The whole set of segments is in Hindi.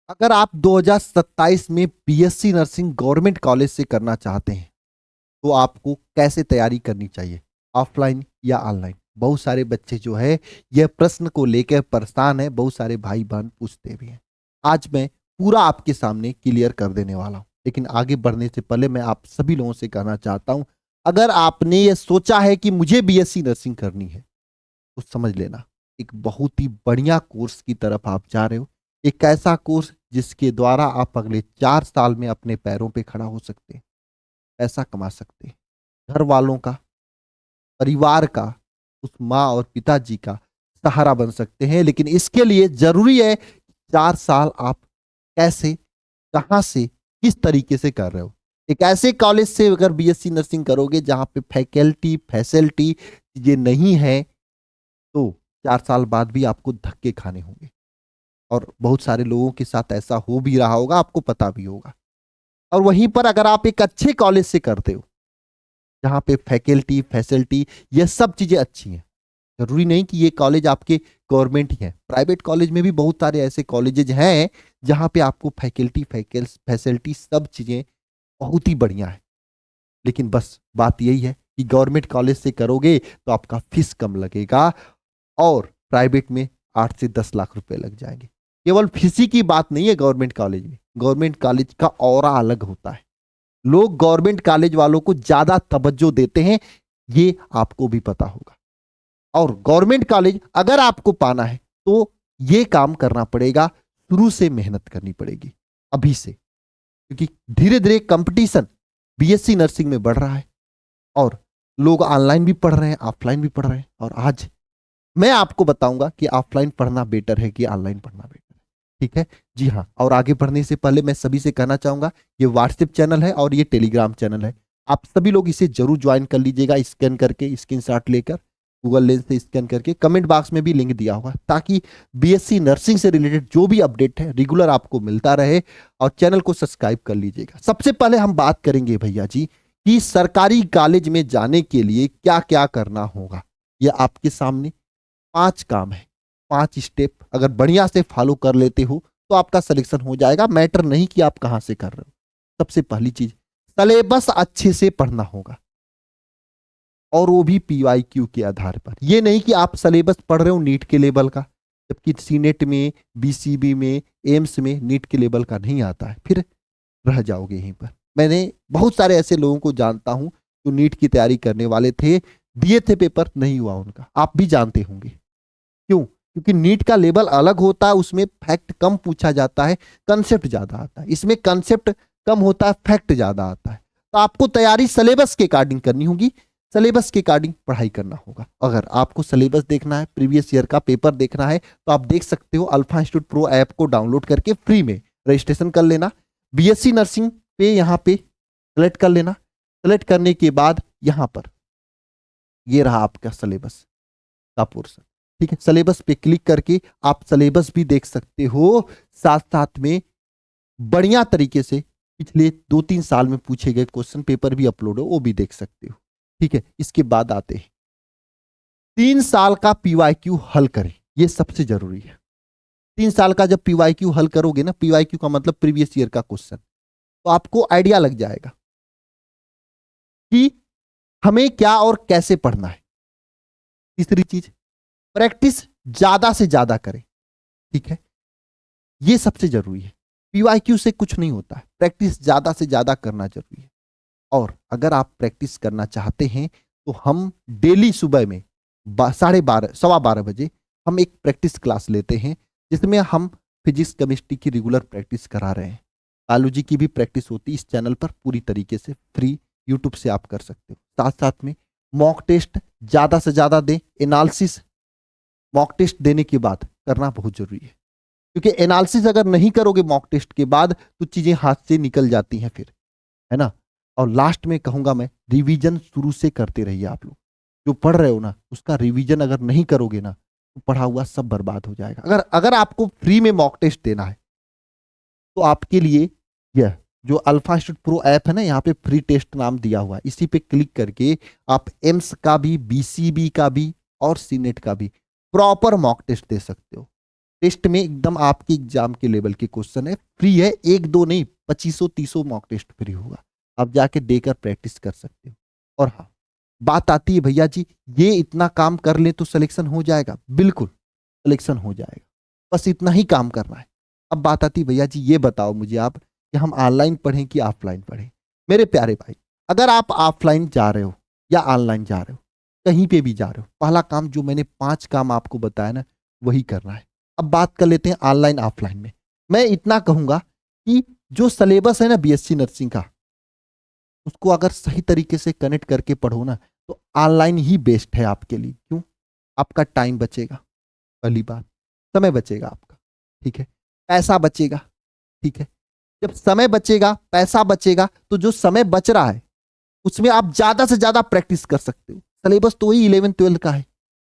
अगर आप 2027 में बीएससी नर्सिंग गवर्नमेंट कॉलेज से करना चाहते हैं तो आपको कैसे तैयारी करनी चाहिए, ऑफलाइन या ऑनलाइन? बहुत सारे बच्चे जो है यह प्रश्न को लेकर परेशान है, बहुत सारे भाई बहन पूछते भी हैं। आज मैं पूरा आपके सामने क्लियर कर देने वाला हूं, लेकिन आगे बढ़ने से पहले मैं आप सभी लोगों से कहना चाहता हूं, अगर आपने ये सोचा है कि मुझे बीएससी नर्सिंग करनी है तो समझ लेना, एक बहुत ही बढ़िया कोर्स की तरफ आप जा रहे हो। एक ऐसा कोर्स जिसके द्वारा आप अगले 4 साल में अपने पैरों पे खड़ा हो सकते हैं, पैसा कमा सकते हैं, घर वालों का, परिवार का, उस माँ और पिताजी का सहारा बन सकते हैं। लेकिन इसके लिए जरूरी है 4 साल आप कैसे, कहां से, किस तरीके से कर रहे हो। एक ऐसे कॉलेज से अगर बीएससी नर्सिंग करोगे जहां पे फैकल्टी फैसिलिटी चीजें नहीं है तो 4 साल बाद भी आपको धक्के खाने होंगे। और बहुत सारे लोगों के साथ ऐसा हो भी रहा होगा, आपको पता भी होगा। और वहीं पर अगर आप एक अच्छे कॉलेज से करते हो जहाँ पे फैकल्टी फैसिलिटी ये सब चीजें अच्छी हैं, जरूरी नहीं कि ये कॉलेज आपके गवर्नमेंट ही है, प्राइवेट कॉलेज में भी बहुत सारे ऐसे कॉलेजेज हैं जहाँ पे आपको फैकल्टी फैसिलिटी सब चीजें बहुत ही बढ़िया है। लेकिन बस बात यही है कि गवर्नमेंट कॉलेज से करोगे तो आपका फीस कम लगेगा और प्राइवेट में 8 से 10 लाख रुपए लग जाएंगे। केवल फीस ही की बात नहीं है गवर्नमेंट कॉलेज में, गवर्नमेंट कॉलेज का ऑरा अलग होता है। लोग गवर्नमेंट कॉलेज वालों को ज्यादा तवज्जो देते हैं, ये आपको भी पता होगा। और गवर्नमेंट कॉलेज अगर आपको पाना है तो ये काम करना पड़ेगा, शुरू से मेहनत करनी पड़ेगी अभी से, क्योंकि धीरे धीरे कंपटीशन बीएससी नर्सिंग में बढ़ रहा है और लोग ऑनलाइन भी पढ़ रहे हैं, ऑफलाइन भी पढ़ रहे हैं। और आज मैं आपको बताऊंगा कि ऑफलाइन पढ़ना बेटर है कि ऑनलाइन पढ़ना बेटर है। ठीक है जी हाँ। और आगे बढ़ने से पहले मैं सभी से कहना चाहूंगा, ये व्हाट्सएप चैनल है और ये टेलीग्राम चैनल है, आप सभी लोग इसे जरूर ज्वाइन कर लीजिएगा, स्कैन करके, स्क्रीनशॉट लेकर, गूगल लेंस से स्कैन करके। कमेंट बॉक्स में भी लिंक दिया होगा ताकि बीएससी नर्सिंग से रिलेटेड जो भी अपडेट है रेगुलर आपको मिलता रहे। और चैनल को सब्सक्राइब कर लीजिएगा। सबसे पहले हम बात करेंगे भैया जी कि सरकारी कॉलेज में जाने के लिए क्या क्या करना होगा। ये आपके सामने 5 काम है, 5 स्टेप अगर बढ़िया से फॉलो कर लेते हो तो आपका सिलेक्शन हो जाएगा। मैटर नहीं कि आप कहां से कर रहे हो। सबसे पहली चीज, सिलेबस अच्छे से पढ़ना होगा और वो भी पीवाईक्यू के आधार पर। ये नहीं कि आप सिलेबस पढ़ रहे हो नीट के लेवल का, जबकि सीनेट में, बीसीबी में, एम्स में नीट के लेवल का नहीं आता है, फिर रह जाओगे यहीं पर। मैंने बहुत सारे ऐसे लोगों को जानता हूं जो नीट की तैयारी करने वाले थे, दिए थे पेपर, नहीं हुआ उनका। आप भी जानते होंगे क्यों? क्योंकि नीट का लेवल अलग होता है, उसमें फैक्ट कम पूछा जाता है, कंसेप्ट ज्यादा आता है। इसमें कंसेप्ट कम होता है, फैक्ट ज्यादा आता है। तो आपको तैयारी सिलेबस के अकॉर्डिंग करनी होगी, सिलेबस के अकॉर्डिंग पढ़ाई करना होगा। अगर आपको सिलेबस देखना है, प्रीवियस ईयर का पेपर देखना है, तो आप देख सकते हो अल्फा इंस्टीट्यूट प्रो ऐप को डाउनलोड करके फ्री में रजिस्ट्रेशन कर लेना। बीएससी नर्सिंग पे यहाँ पे सेलेक्ट कर लेना। सेलेक्ट करने के बाद यहाँ पर ये रहा आपका सिलेबस का पोर्शन। ठीक है, सिलेबस पे क्लिक करके आप सिलेबस भी देख सकते हो, साथ साथ में बढ़िया तरीके से पिछले 2-3 साल में पूछे गए क्वेश्चन पेपर भी अपलोड हो, वो भी देख सकते हो। ठीक है, इसके बाद आते हैं 3 साल का पीवाईक्यू हल करें, ये सबसे जरूरी है। 3 साल का जब पीवाईक्यू हल करोगे ना, पीवाईक्यू का मतलब प्रीवियस ईयर का क्वेश्चन, तो आपको आइडिया लग जाएगा कि हमें क्या और कैसे पढ़ना है। तीसरी चीज, प्रैक्टिस ज्यादा से ज्यादा करें। ठीक है, ये सबसे जरूरी है। पीवाईक्यू से कुछ नहीं होता है, प्रैक्टिस ज्यादा से ज्यादा करना जरूरी है। और अगर आप प्रैक्टिस करना चाहते हैं तो हम डेली सुबह में 12:30 12:15 बजे हम एक प्रैक्टिस क्लास लेते हैं, जिसमें हम फिजिक्स केमिस्ट्री की रेगुलर प्रैक्टिस करा रहे हैं। बायोलॉजी की भी प्रैक्टिस होती है इस चैनल पर, पूरी तरीके से फ्री यूट्यूब से आप कर सकते हो। साथ साथ में मॉक टेस्ट ज्यादा से ज्यादा दें। एनालिसिस मॉक टेस्ट देने के बाद करना बहुत जरूरी है, क्योंकि एनालिसिस अगर नहीं करोगे मॉक टेस्ट के बाद तो चीजें हाथ से निकल जाती हैं फिर, है ना। और लास्ट में कहूंगा मैं, रिवीजन शुरू से करते रहिए। आप लोग जो पढ़ रहे हो ना, उसका रिवीजन अगर नहीं करोगे ना तो पढ़ा हुआ सब बर्बाद हो जाएगा। अगर अगर आपको फ्री में मॉक टेस्ट देना है तो आपके लिए यह जो अल्फा इंस्टीट्यूट प्रो ऐप है ना, यहाँ पे फ्री टेस्ट नाम दिया हुआ है, इसी पे क्लिक करके आप एम्स का भी, बीसीबी का भी और सीनेट का भी प्रॉपर मॉक टेस्ट दे सकते हो। टेस्ट में एकदम आपके एग्जाम के लेवल के क्वेश्चन है, फ्री है, एक दो नहीं 2500 3000 मॉक टेस्ट फ्री होगा, आप जाके देकर प्रैक्टिस कर सकते हो। और हाँ, बात आती है भैया जी ये इतना काम कर ले तो सिलेक्शन हो जाएगा, बिल्कुल सिलेक्शन हो जाएगा, बस इतना ही काम करना है। अब बात आती है भैया जी ये बताओ मुझे आप कि हम ऑनलाइन पढ़ें कि ऑफलाइन पढ़ें। मेरे प्यारे भाई, अगर आप ऑफलाइन जा रहे हो या ऑनलाइन जा रहे हो, कहीं पे भी जा रहे हो, पहला काम जो मैंने 5 काम आपको बताया ना वही करना है। अब बात कर लेते हैं ऑनलाइन ऑफलाइन में। मैं इतना कहूंगा कि जो सिलेबस है ना बीएससी नर्सिंग का, उसको अगर सही तरीके से कनेक्ट करके पढ़ो ना तो ऑनलाइन ही बेस्ट है आपके लिए। क्यों? आपका टाइम बचेगा, पहली बात, समय बचेगा आपका, ठीक है, पैसा बचेगा, ठीक है। जब समय बचेगा, पैसा बचेगा, तो जो समय बच रहा है उसमें आप ज्यादा से ज्यादा प्रैक्टिस कर सकते हो। सिलेबस तो वही 11th 12th का है।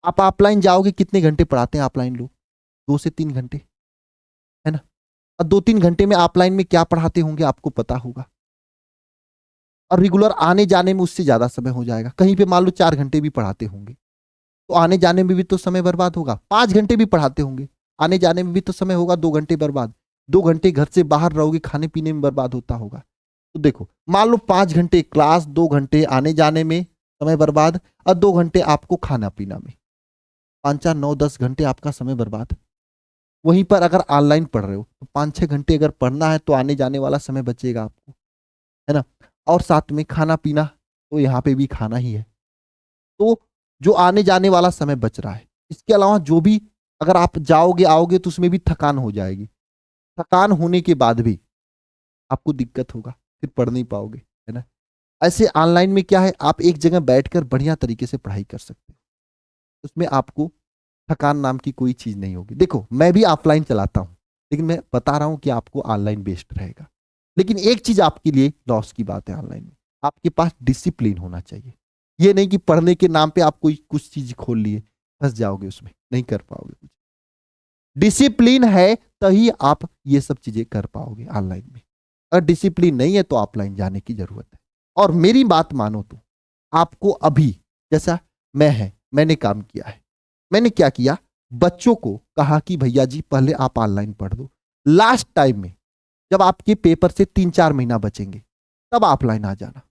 आप ऑफलाइन जाओगे, कितने घंटे पढ़ाते हैं ऑफलाइन लोग? 2 से 3 घंटे, है ना। और 2-3 घंटे में ऑफलाइन में क्या पढ़ाते होंगे आपको पता होगा, और रेगुलर आने जाने में उससे ज्यादा समय हो जाएगा। कहीं पे मान लो 4 घंटे भी पढ़ाते होंगे तो आने जाने में भी तो समय बर्बाद होगा। 5 घंटे भी पढ़ाते होंगे, आने जाने में भी तो समय होगा, 2 घंटे बर्बाद। 2 घंटे घर से बाहर रहोगे, खाने पीने में बर्बाद होता होगा। तो देखो, मान लो 5 घंटे क्लास, 2 घंटे आने जाने में समय बर्बाद, और 2 घंटे आपको खाना पीना में, 5 4 9 10 घंटे आपका समय बर्बाद। वहीं पर अगर ऑनलाइन पढ़ रहे हो तो 5 6 घंटे अगर पढ़ना है तो आने जाने वाला समय बचेगा आपको, है ना। और साथ में खाना पीना, तो यहाँ पे भी खाना ही है, तो जो आने जाने वाला समय बच रहा है। इसके अलावा जो भी अगर आप जाओगे आओगे तो उसमें भी थकान हो जाएगी। थकान होने के बाद भी आपको दिक्कत होगा, फिर पढ़ नहीं पाओगे, है ना। ऐसे ऑनलाइन में क्या है, आप एक जगह बैठकर बढ़िया तरीके से पढ़ाई कर सकते हो, उसमें आपको थकान नाम की कोई चीज नहीं होगी। देखो, मैं भी ऑफलाइन चलाता हूं, लेकिन मैं बता रहा हूं कि आपको ऑनलाइन बेस्ट रहेगा। लेकिन एक चीज आपके लिए लॉस की बात है ऑनलाइन में, आपके पास डिसिप्लिन होना चाहिए। ये नहीं कि पढ़ने के नाम पे आप कोई कुछ चीज खोल लिए, फंस जाओगे, उसमें नहीं कर पाओगे कुछ। डिसिप्लिन है तभी आप ये सब चीजें कर पाओगे ऑनलाइन में। अगर डिसिप्लिन नहीं है तो ऑफलाइन जाने की जरूरत है। और मेरी बात मानो तो आपको अभी, जैसा मैंने काम किया है, मैंने क्या किया, बच्चों को कहा कि भैया जी पहले आप ऑनलाइन पढ़ दो, लास्ट टाइम में जब आपके पेपर से 3 4 महीना बचेंगे तब ऑफलाइन आ जाना।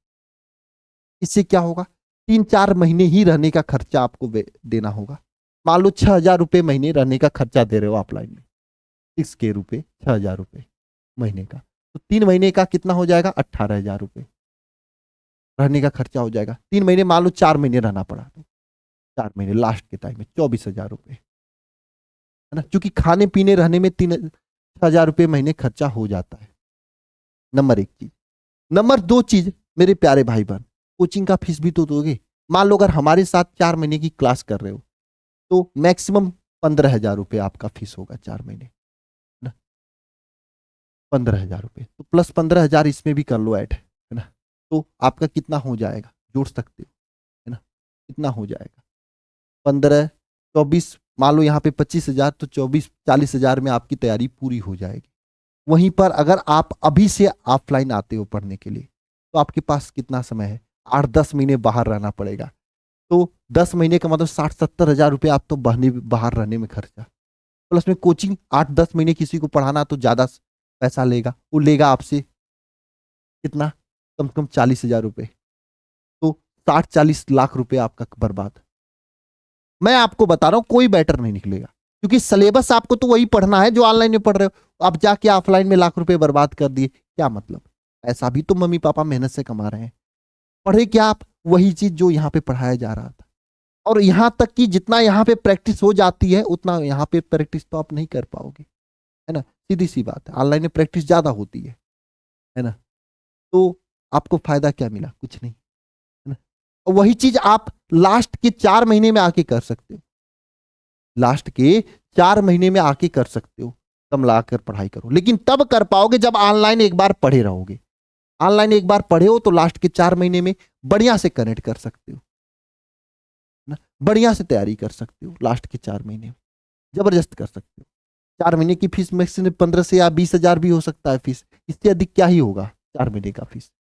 इससे क्या होगा, 3 4 महीने ही रहने का खर्चा आपको देना होगा। मान लो 6,000 रुपये महीने रहने का खर्चा दे रहे हो ऑफलाइन में, 6 के रुपए, 6,000 रुपये महीने का, तो 3 महीने का कितना हो जाएगा, 18,000 रुपये रहने का खर्चा हो जाएगा। 3 महीने, मान लो 4 महीने रहना पड़ा तो 4 महीने लास्ट के टाइम में 24,000 रुपये, है ना। क्योंकि खाने पीने रहने में 3,000 रुपये महीने खर्चा हो जाता है। नंबर 1 चीज। नंबर 2 चीज, मेरे प्यारे भाई बहन, कोचिंग का फीस भी तो दोगे। मान लो अगर हमारे साथ 4 महीने की क्लास कर रहे हो तो मैक्सिमम 15,000 रुपये आपका फीस होगा 4 महीने, ना। 15,000 रुपये तो प्लस 15,000 इसमें भी कर लो ऐड, है ना। तो आपका कितना हो जाएगा, जोड़ सकते हो, है ना। कितना हो जाएगा, 15 24, मान लो यहाँ पे 25,000, तो 24 40,000 में आपकी तैयारी पूरी हो जाएगी। वहीं पर अगर आप अभी से ऑफलाइन आते हो पढ़ने के लिए तो आपके पास कितना समय है, 8 10 महीने बाहर रहना पड़ेगा। तो 10 महीने का मतलब 60 70 हजार रुपये आप तो बाहर रहने में खर्चा, प्लस में कोचिंग 8 10 महीने किसी को पढ़ाना तो ज्यादा पैसा लेगा, वो लेगा आपसे कितना, कम से कम 40,000 रुपये। तो 60 40 लाख रुपये आपका बर्बाद। मैं आपको बता रहा हूं कोई बेटर नहीं निकलेगा, क्योंकि सिलेबस आपको तो वही पढ़ना है जो ऑनलाइन में पढ़ रहे हो। आप जाके ऑफलाइन में लाख रुपए बर्बाद कर दिए, क्या मतलब। ऐसा भी तो मम्मी पापा मेहनत से कमा रहे हैं, पढ़े क्या आप वही चीज जो यहाँ पे पढ़ाया जा रहा था। और यहां तक कि जितना यहाँ पे प्रैक्टिस हो जाती है उतना यहाँ पे प्रैक्टिस तो आप नहीं कर पाओगे, है ना। सीधी सी बात है, ऑनलाइन में प्रैक्टिस ज्यादा होती है ना। तो आपको फायदा क्या मिला, कुछ नहीं, है ना। और वही चीज आप लास्ट के 4 महीने में आके कर सकते हो, लास्ट के 4 महीने में आके कर सकते हो। तब लाकर पढ़ाई करो, लेकिन तब कर पाओगे जब ऑनलाइन एक बार पढ़े रहोगे। ऑनलाइन एक बार पढ़े हो तो लास्ट के 4 महीने में बढ़िया से कनेक्ट कर सकते हो ना, बढ़िया से तैयारी कर सकते हो। लास्ट के 4 महीने में जबरदस्त कर सकते हो। 4 महीने की फीस मैक्सिमम 15 से या 20,000 भी हो सकता है फीस, इससे अधिक क्या ही होगा 4 महीने का फीस,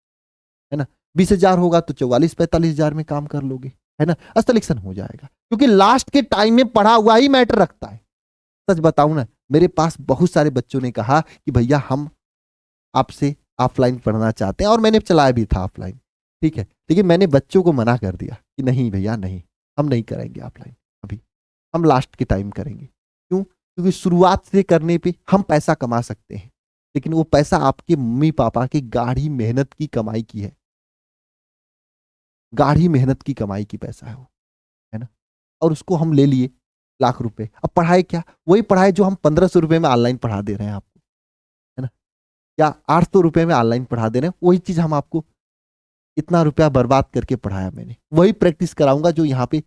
है ना। 20,000 होगा तो 44 45 हजार में काम कर लोगे, है ना। सिलेक्शन हो जाएगा, क्योंकि लास्ट के टाइम में पढ़ा हुआ ही मैटर रखता है। सच बताऊं ना, मेरे पास बहुत सारे बच्चों ने कहा कि भैया हम आपसे ऑफलाइन पढ़ना चाहते हैं, और मैंने चलाया भी था ऑफलाइन, ठीक है। लेकिन मैंने बच्चों को मना कर दिया कि नहीं भैया नहीं, हम नहीं करेंगे ऑफलाइन अभी, हम लास्ट के टाइम करेंगे। क्यों? क्योंकि शुरुआत से करने पे हम पैसा कमा सकते हैं, लेकिन वो पैसा आपके मम्मी पापा की गाढ़ी मेहनत की कमाई की है, गाढ़ी मेहनत की कमाई की पैसा है वो, है ना। और उसको हम ले लिए लाख रुपए। अब पढ़ाई क्या? वही पढ़ाई जो हम 1500 रुपए में ऑनलाइन पढ़ा दे रहे हैं आपको, है ना, या 800 रुपए में ऑनलाइन पढ़ा दे रहे हैं, वही चीज हम आपको इतना रुपया बर्बाद करके पढ़ाया मैंने, वही प्रैक्टिस कराऊंगा जो यहाँ पे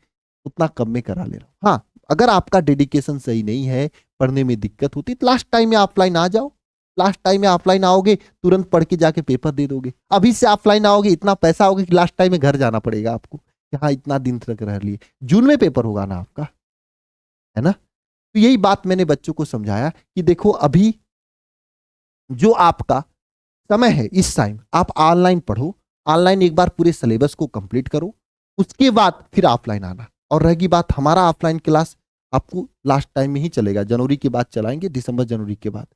उतना कम में करा ले रहा हूँ। हाँ, अगर आपका डेडिकेशन सही नहीं है, पढ़ने में दिक्कत होती, तो लास्ट टाइम में ऑफलाइन आ जाओ। लास्ट टाइम में ऑफलाइन आओगे, तुरंत पढ़ के जाके पेपर दे दोगे। अभी से ऑफलाइन आओगे, इतना पैसा होगा कि लास्ट टाइम में घर जाना पड़ेगा आपको कि हाँ इतना दिन तक रह लिए। जून में पेपर होगा ना आपका, है ना। तो यही बात मैंने बच्चों को समझाया कि देखो अभी जो आपका समय है, इस टाइम आप ऑनलाइन पढ़ो, ऑनलाइन एक बार पूरे सिलेबस को कंप्लीट करो, उसके बाद फिर ऑफलाइन आना। और रहेगी बात हमारा ऑफलाइन क्लास, आपको लास्ट टाइम में ही चलेगा, जनवरी के बाद चलाएंगे, दिसंबर जनवरी के बाद,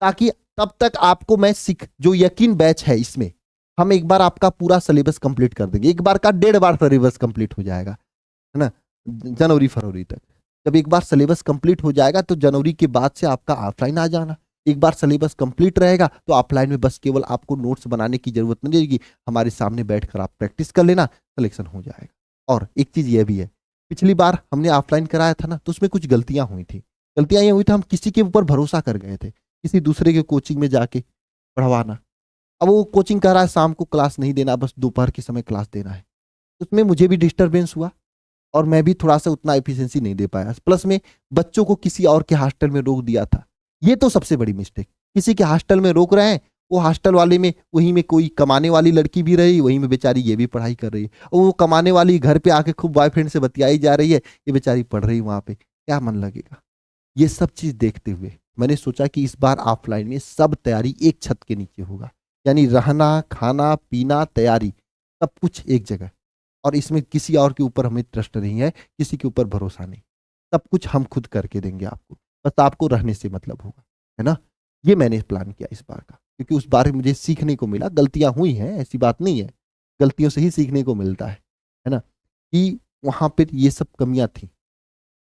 ताकि तब तक आपको मैं सीख जो यकीन बैच है इसमें हम एक बार आपका पूरा सिलेबस कंप्लीट कर देंगे, एक बार का 1.5 बार सिलेबस कंप्लीट हो जाएगा, है ना, जनवरी फरवरी तक। जब एक बार सिलेबस कंप्लीट हो जाएगा तो जनवरी के बाद से आपका ऑफलाइन आ जाना। एक बार सिलेबस कंप्लीट रहेगा तो ऑफलाइन में बस केवल आपको नोट्स बनाने की जरूरत नहीं रहेगी, हमारे सामने बैठकर आप प्रैक्टिस कर लेना, सिलेक्शन हो जाएगा। और एक चीज ये भी है, पिछली बार हमने ऑफलाइन कराया था ना, तो उसमें कुछ गलतियां हुई थी। गलतियां ये हुई थी, हम किसी के ऊपर भरोसा कर गए थे, किसी दूसरे के कोचिंग में जाके पढ़वाना। अब वो कोचिंग कह रहा है शाम को क्लास नहीं देना, बस दोपहर के समय क्लास देना है, उसमें मुझे भी डिस्टरबेंस हुआ और मैं भी थोड़ा सा उतना एफिशिएंसी नहीं दे पाया। प्लस में बच्चों को किसी और के हॉस्टल में रोक दिया था, ये तो सबसे बड़ी मिस्टेक। किसी के हॉस्टल में रोक रहे हैं, वो हॉस्टल वाले में वहीं में कोई कमाने वाली लड़की भी रही, वहीं में बेचारी ये भी पढ़ाई कर रही है, और वो कमाने वाली घर पे आके खूब बॉयफ्रेंड से बतियाई जा रही है, ये बेचारी पढ़ रही वहां पे, क्या मन लगेगा। ये सब चीज देखते हुए मैंने सोचा कि इस बार ऑफलाइन में सब तैयारी एक छत के नीचे होगा, यानी रहना खाना पीना तैयारी सब कुछ एक जगह। और इसमें किसी और के ऊपर हमें ट्रस्ट नहीं है, किसी के ऊपर भरोसा नहीं, सब कुछ हम खुद करके देंगे आपको, बस आपको रहने से मतलब होगा, है ना। ये मैंने प्लान किया इस बार का, क्योंकि उस बार मुझे सीखने को मिला, गलतियां हुई हैं ऐसी बात नहीं है, गलतियों से ही सीखने को मिलता है ना, कि वहां पर ये सब कमियां थी।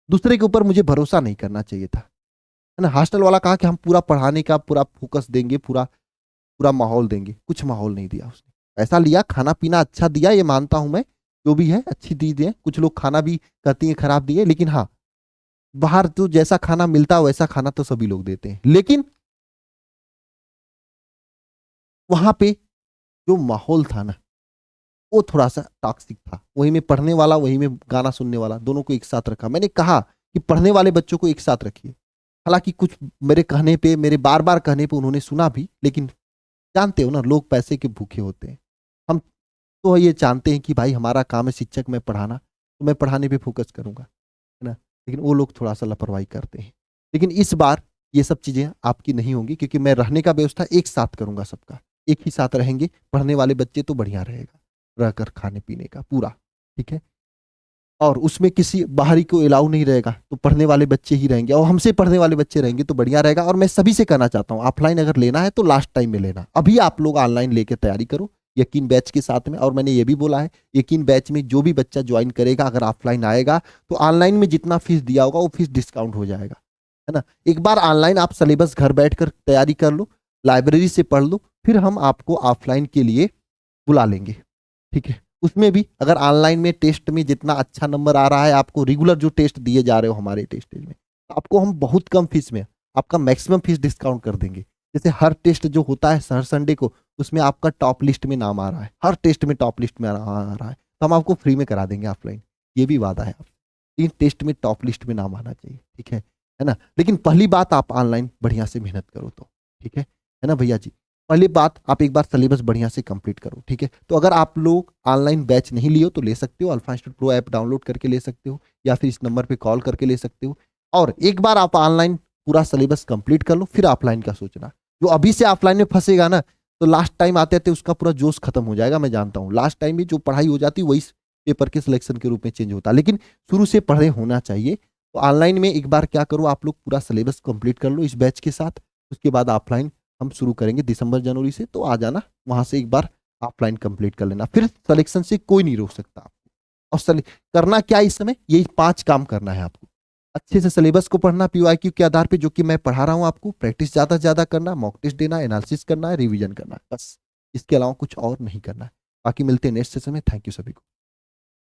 दूसरे के ऊपर मुझे भरोसा नहीं करना चाहिए था, है ना। हॉस्टल वाला कहा कि हम पूरा पढ़ाने का पूरा फोकस देंगे, पूरा पूरा माहौल देंगे, कुछ माहौल नहीं दिया उसने। पैसा लिया, खाना पीना अच्छा दिया, ये मानता हूं मैं, जो भी है अच्छी चीज है। कुछ लोग खाना भी कहती हैं खराब दिए, लेकिन हाँ बाहर तो जैसा खाना मिलता है वैसा खाना तो सभी लोग देते हैं, लेकिन वहां पे जो माहौल था ना, वो थोड़ा सा टॉक्सिक था। वहीं में पढ़ने वाला, वहीं में गाना सुनने वाला, दोनों को एक साथ रखा। मैंने कहा कि पढ़ने वाले बच्चों को एक साथ रखिए। हालांकि कुछ मेरे कहने पे, मेरे बार बार कहने पे उन्होंने सुना भी, लेकिन जानते हो ना लोग पैसे के भूखे होते हैं। हम तो ये जानते हैं कि भाई हमारा काम है शिक्षक में पढ़ाना, तो मैं पढ़ाने पे फोकस करूंगा, है ना। लेकिन वो लोग थोड़ा सा लापरवाही करते हैं। लेकिन इस बार ये सब चीजें आपकी नहीं होंगी, क्योंकि मैं रहने का व्यवस्था एक साथ करूंगा, सबका एक ही साथ रहेंगे। पढ़ने वाले बच्चे तो बढ़िया रहेगा, रहकर खाने पीने का पूरा, ठीक है। और उसमें किसी बाहरी को अलाउ नहीं रहेगा, तो पढ़ने वाले बच्चे ही रहेंगे, और हमसे पढ़ने वाले बच्चे रहेंगे तो बढ़िया रहेगा। और मैं सभी से कहना चाहता हूँ, ऑफलाइन अगर लेना है तो लास्ट टाइम में लेना, अभी आप लोग ऑनलाइन लेके तैयारी करो यकीन बैच के साथ में। और मैंने ये भी बोला है, यकीन बैच में जो भी बच्चा ज्वाइन करेगा, अगर ऑफलाइन आएगा तो ऑनलाइन में जितना फीस दिया होगा वो फीस डिस्काउंट हो जाएगा, है ना। एक बार ऑनलाइन आप सिलेबस घर बैठकर तैयारी कर लो, लाइब्रेरी से पढ़ लो, फिर हम आपको ऑफलाइन के लिए बुला लेंगे, ठीक है। उसमें भी अगर ऑनलाइन में टेस्ट में जितना अच्छा नंबर आ रहा है, आपको रेगुलर जो टेस्ट दिए जा रहे हो हमारे टेस्ट में, आपको हम बहुत कम फीस में आपका मैक्सिमम फीस डिस्काउंट कर देंगे। जैसे हर टेस्ट जो होता है हर संडे को, उसमें आपका टॉप लिस्ट में नाम आ रहा है, हर टेस्ट में टॉप लिस्ट में आ रहा है, तो हम आपको फ्री में करा देंगे ऑफलाइन, ये भी वादा है आपसे। 3 टेस्ट में टॉप लिस्ट में नाम आना चाहिए, ठीक है ना। लेकिन पहली बात आप ऑनलाइन बढ़िया से मेहनत करो तो, ठीक है ना भैया जी। पहली बात आप एक बार सिलेबस बढ़िया से कंप्लीट करो, ठीक है। तो अगर आप लोग ऑनलाइन बैच नहीं लियो तो ले सकते हो, alpha institute pro app download करके ले सकते हो, या फिर इस नंबर पे कॉल करके ले सकते हो। और एक बार आप ऑनलाइन पूरा सिलेबस कंप्लीट कर लो, फिर ऑफलाइन का सोचना। जो अभी से ऑफलाइन में फंसेगा ना, तो लास्ट टाइम आते आते उसका पूरा जोश खत्म हो जाएगा। मैं जानता हूँ लास्ट टाइम में जो पढ़ाई हो जाती है वही पेपर के सिलेक्शन के रूप में चेंज होता है, लेकिन शुरू से पढ़े होना चाहिए, तो ऑनलाइन में एक बार क्या करो, आप लोग पूरा सिलेबस कंप्लीट कर लो इस बैच के साथ। उसके बाद ऑफलाइन हम शुरू करेंगे दिसंबर जनवरी से, तो आ जाना वहां से एक बार ऑफलाइन कंप्लीट कर लेना, फिर सिलेक्शन से कोई नहीं रोक सकता आपको। और करना क्या है इस समय, यही 5 काम करना है आपको। अच्छे से सिलेबस को पढ़ना पीओआईक्यू के आधार पे, जो कि मैं पढ़ा रहा हूं आपको। प्रैक्टिस ज्यादा से ज्यादा करना, मॉक टेस्ट देना, एनालिसिस करना है, रिवीजन करना है, बस। इसके अलावा कुछ और नहीं करना है। बाकी मिलते हैं नेक्स्ट सेशन में। थैंक यू सभी को।